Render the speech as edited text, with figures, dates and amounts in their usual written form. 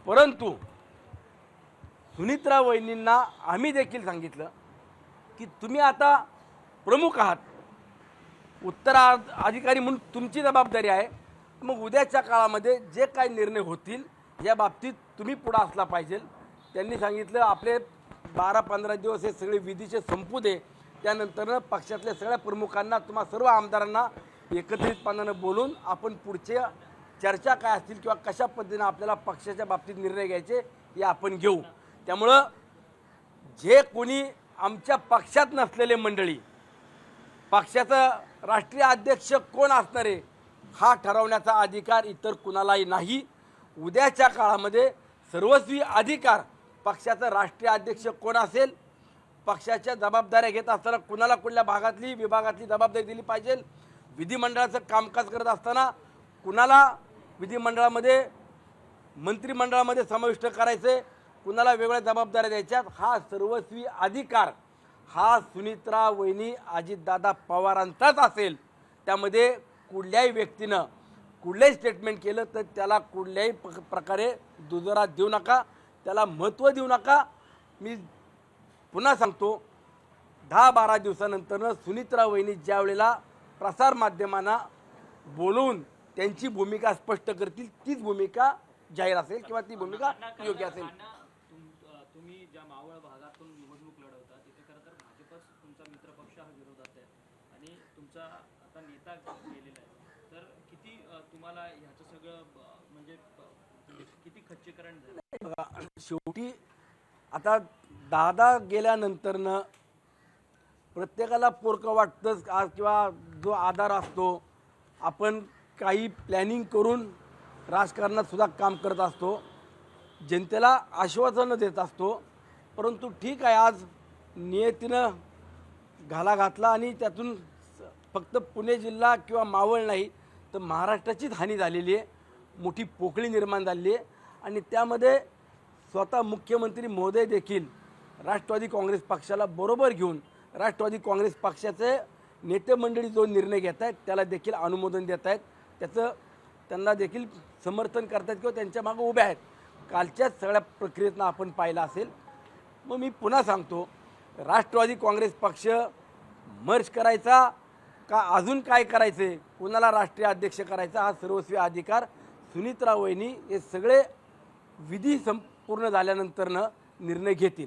परंतु सुनित्रा वहिनींना आम्ही देखील सांगितलं की तुम्ही आता प्रमुख आहात, उत्तराधिकारी म्हणून तुमची जबाबदारी आहे। मग उद्याच्या काळामध्ये जे काही निर्णय होतील या बाबतीत तुम्ही पुढे असला पाहिजे। त्यांनी सांगितलं आपले 12-15 दिवस हे सगळे विधीचे संपू दे, त्यानंतर पक्षातल्या सगळ्या प्रमुखांना तुम्हा सर्व आमदारांना एकत्रितपणाने बोलून आपण पुढच्या चर्चा काय असतील किंवा कशा पद्धतीने आपल्याला पक्षाच्या बाबतीत निर्णय घ्यायचे हे आपण घेऊ। त्यामुळे जे कोणी आमच्या पक्षात नसलेले मंडळी, पक्षाचा राष्ट्रीय अध्यक्ष कोण असणार आहे हा ठरवण्याचा अधिकार इतर कुणालाही नाही। उद्याच्या काळामध्ये सर्वस्वी अधिकार पक्षाचा राष्ट्रीय अध्यक्ष कोण असेल, पक्षाच्या जबाबदाऱ्या घेत असताना कुणाला कुठल्या भागातली विभागातली जबाबदारी दिली पाहिजे, विधिमंडळाचं कामकाज करत असताना कुणाला विधिमंडळामध्ये मंत्रिमंडळामध्ये समाविष्ट करायचे, कुणाला वेगळ्या जबाबदाऱ्या द्यायच्यात, हा सर्वस्वी अधिकार हा सुनित्रा वहिनी अजितदादा पवारांचाच असेल। त्यामध्ये कुठल्याही व्यक्तीनं कुठल्याही स्टेटमेंट केलं तर त्याला कुठल्याही प्रकारे दुजोरा देऊ नका, त्याला महत्त्व देऊ नका। मी पुन्हा सांगतो, 10-12 दिवसानंतर सुनित्रा वहिनी ज्या वेळेला प्रसारमाध्यमांना बोलवून त्यांची भूमिका स्पष्ट करतील तीच भूमिका जाहीर असेल किंवा ती भूमिका योग्य असेल। तुम्ही ज्या मावळ भागातून निवडणूक लढवता तिथे खरं तर भाजपच तुमचा मित्रपक्ष हा विरोधात आहे आणि तुमचा आता नेता गेलेला आहे, तर किती तुम्हाला ह्याचं सगळं म्हणजे किती खच्चीकरण झालं? शेवटी आता दादा गेल्यानंतरनं प्रत्येकाला पोरकं वाटतंच किंवा जो आधार असतो, आपण काही प्लॅनिंग करून राजकारणात सुद्धा काम करत असतो, जनतेला आश्वासनं देत असतो। परंतु ठीक आहे, आज नियतीनं घाला घातला आणि त्यातून फक्त पुणे जिल्हा किंवा मावळ नाही तर महाराष्ट्राचीच हानी झालेली आहे, मोठी पोकळी निर्माण झाली आहे। आणि त्यामध्ये स्वतः मुख्यमंत्री महोदय देखील राष्ट्रवादी काँग्रेस पक्षाला बरोबर घेऊन राष्ट्रवादी काँग्रेस पक्षाचे नेते मंडळी जो निर्णय घेत आहेत त्याला देखील अनुमोदन देत आहेत, त्याचं त्यांना देखील समर्थन करतात किंवा त्यांच्या मागे उभे आहेत। कालच्याच सगळ्या प्रक्रियेतनं आपण पाहिलं असेल। मग मी पुन्हा सांगतो, राष्ट्रवादी काँग्रेस पक्ष मर्ज करायचा का अजून काय करायचे, कुणाला राष्ट्रीय अध्यक्ष करायचा हा सर्वस्वी अधिकार सुनित्रा वहिनी हे सगळे विधी संपूर्ण झाल्यानंतरनं निर्णय घेतील।